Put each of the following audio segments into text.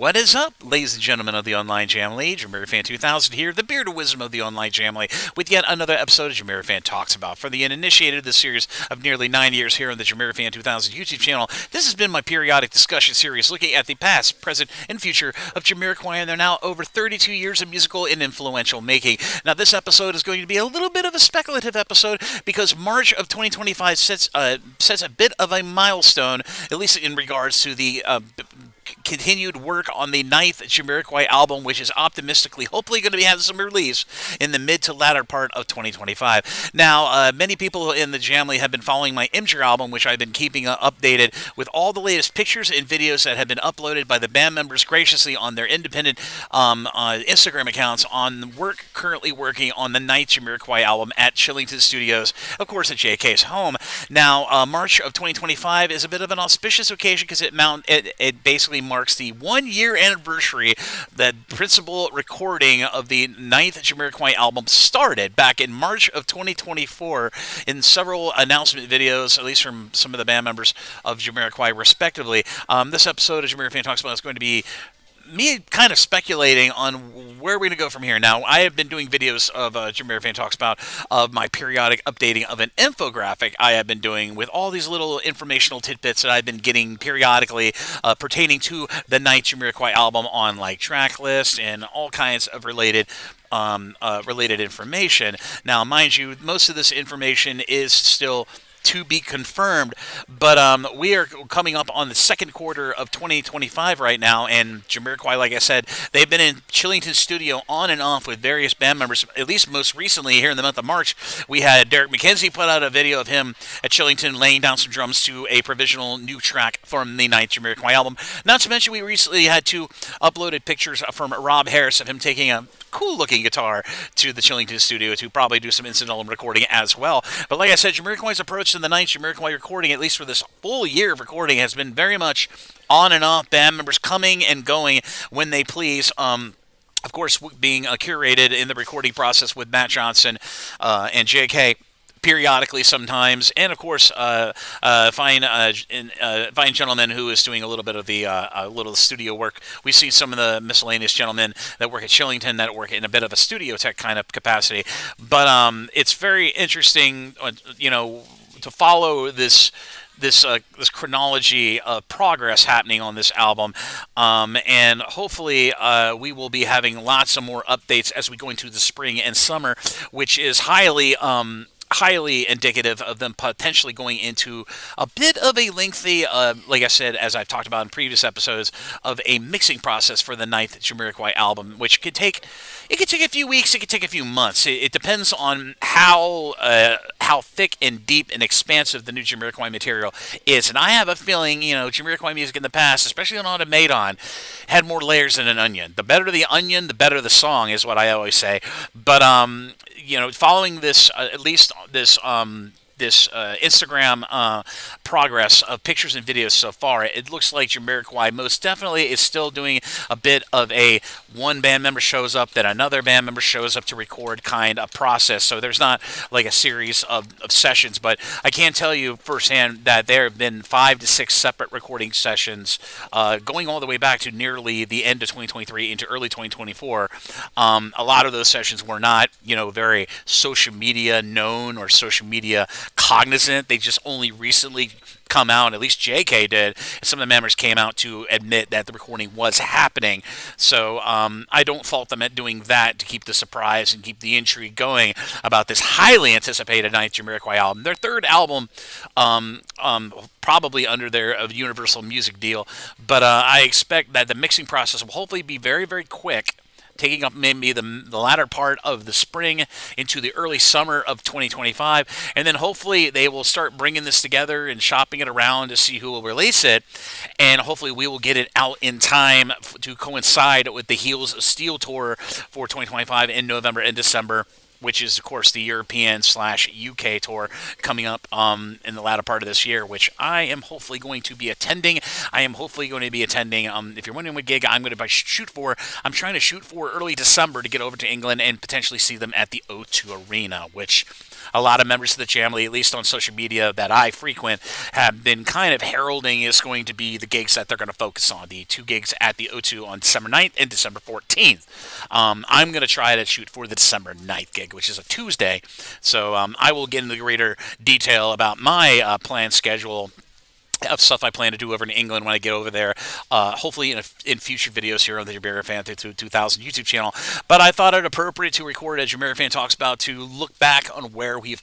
What is up, ladies and gentlemen of the Online Jamily? JamiroFan 2000 here, the beard of wisdom of the Online Jamily, with yet another episode of JamiroFan Talks About. For the uninitiated of this series of nearly 9 years here on the JamiroFan 2000 YouTube channel, this has been my periodic discussion series looking at the past, present, and future of Jamiroquai and their now over 32 years of musical and influential making. Now, this episode is going to be a little bit of a speculative episode because March of 2025 sets a bit of a milestone, at least in regards to the continued work on the ninth Jamiroquai album, which is optimistically, hopefully, going to be having some release in the mid to latter part of 2025. Now, many people in the Jamily have been following my Imgur album, which I've been keeping updated with all the latest pictures and videos that have been uploaded by the band members graciously on their independent Instagram accounts on work currently working on the ninth Jamiroquai album at Chillington Studios, of course, at JK's home. Now, March of 2025 is a bit of an auspicious occasion because it basically marks the 1 year anniversary that principal recording of the ninth Jamiroquai album started back in March of 2024 in several announcement videos, at least from some of the band members of Jamiroquai respectively. This episode of JamiroFan Talks About is going to be me kind of speculating on where we're going to go from here. Now, I have been doing videos of JamiroFan Talks About of my periodic updating of an infographic I have been doing with all these little informational tidbits that I've been getting periodically pertaining to the ninth Jamiroquai album on like track lists and all kinds of related information. Now, mind you, most of this information is still to be confirmed, but we are coming up on the second quarter of 2025 right now, and Jamiroquai, like I said, they've been in Chillington Studio on and off with various band members, at least most recently here in the month of March. We had Derek McKenzie put out a video of him at Chillington laying down some drums to a provisional new track from the ninth Jamiroquai album. Not to mention, we recently had two uploaded pictures from Rob Harris of him taking a cool-looking guitar to the Chillington Studio to probably do some incidental recording as well. But like I said, Jamiroquai's approach to the ninth Jamiroquai recording, at least for this full year of recording, has been very much on and off, band members coming and going when they please. Of course, being curated in the recording process with Matt Johnson and JK periodically sometimes, and of course, fine gentleman who is doing a little bit of the little studio work. We see some of the miscellaneous gentlemen that work at Chillington that work in a bit of a studio tech kind of capacity. But it's very interesting, to follow this chronology of progress happening on this album, and hopefully we will be having lots of more updates as we go into the spring and summer, which is highly indicative of them potentially going into a bit of a lengthy, like I said, as I've talked about in previous episodes, of a mixing process for the ninth Jamiroquai album, which could take a few weeks, it could take a few months. It depends on how thick and deep and expansive the new Jamiroquai material is. And I have a feeling, Jamiroquai music in the past, especially on Automaton, had more layers than an onion. The better the onion, the better the song, is what I always say. But following this, at least this Instagram progress of pictures and videos so far, it looks like Jamiroquai most definitely is still doing a bit of a one band member shows up, then another band member shows up to record kind of process. So there's not like a series of sessions, but I can tell you firsthand that there have been 5 to 6 separate recording sessions going all the way back to nearly the end of 2023 into early 2024. A lot of those sessions were not, very social media known or social media cognizant. They just only recently come out, at least JK did, and some of the members came out to admit that the recording was happening. So I don't fault them at doing that to keep the surprise and keep the intrigue going about this highly anticipated ninth Jamiroquai album. Their third album, probably under their Universal Music deal, but I expect that the mixing process will hopefully be very, very quick, taking up maybe the latter part of the spring into the early summer of 2025. And then hopefully they will start bringing this together and shopping it around to see who will release it. And hopefully we will get it out in time to coincide with the Heels of Steel tour for 2025 in November and December, which is, of course, the European/UK tour coming up in the latter part of this year, which I am hopefully going to be attending. If you're wondering what gig I'm going to shoot for, I'm trying to shoot for early December to get over to England and potentially see them at the O2 Arena, which a lot of members of the family, at least on social media that I frequent, have been kind of heralding is going to be the gigs that they're going to focus on. The 2 gigs at the O2 on December 9th and December 14th. I'm going to try to shoot for the December 9th gig, which is a Tuesday. So I will get into greater detail about my planned schedule of stuff I plan to do over in England when I get over there, hopefully in future videos here on the JamiroFan 2000 YouTube channel. But I thought it appropriate to record as JamiroFan Talks About to look back on where we've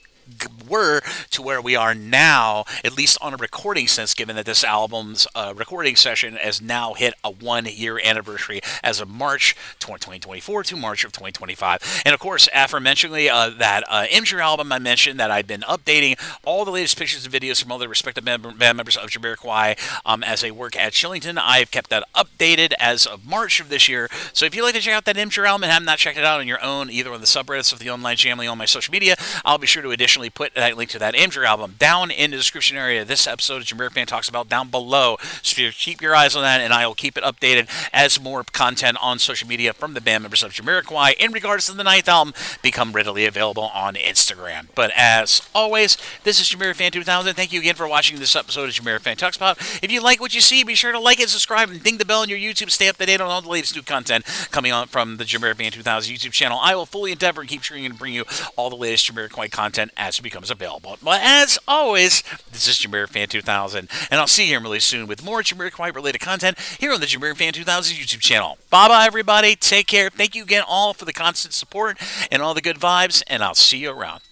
were to where we are now, at least on a recording sense, given that this album's recording session has now hit a 1-year anniversary as of March 2024 to March of 2025. And of course, aforementionedly, that Imjur album I mentioned that I've been updating all the latest pictures and videos from all the respective band members of Jamiroquai as they work at Shillington. I've kept that updated as of March of this year. So if you'd like to check out that Imjur album and have not checked it out on your own, either on the subreddits of the Online Family on my social media, I'll be sure to additionally put that link to that Imjur album down in the description area of this episode of JamiroFan Talks About down below. So keep your eyes on that, and I will keep it updated as more content on social media from the band members of Jamiroquai in regards to the 9th album become readily available on Instagram. But as always, this is JamiroFan 2000. Thank you again for watching this episode of JamiroFan Talks About. If you like what you see, be sure to like and subscribe and ding the bell on your YouTube. Stay up to date on all the latest new content coming on from the JamiroFan 2000 YouTube channel. I will fully endeavor and keep trying to bring you all the latest Jamiroquai content as it becomes available. But as always, this is JamiroFan 2000, and I'll see you here really soon with more Jamiroquai related content here on the JamiroFan 2000 YouTube channel. Bye-bye, everybody. Take care. Thank you again all for the constant support and all the good vibes, and I'll see you around.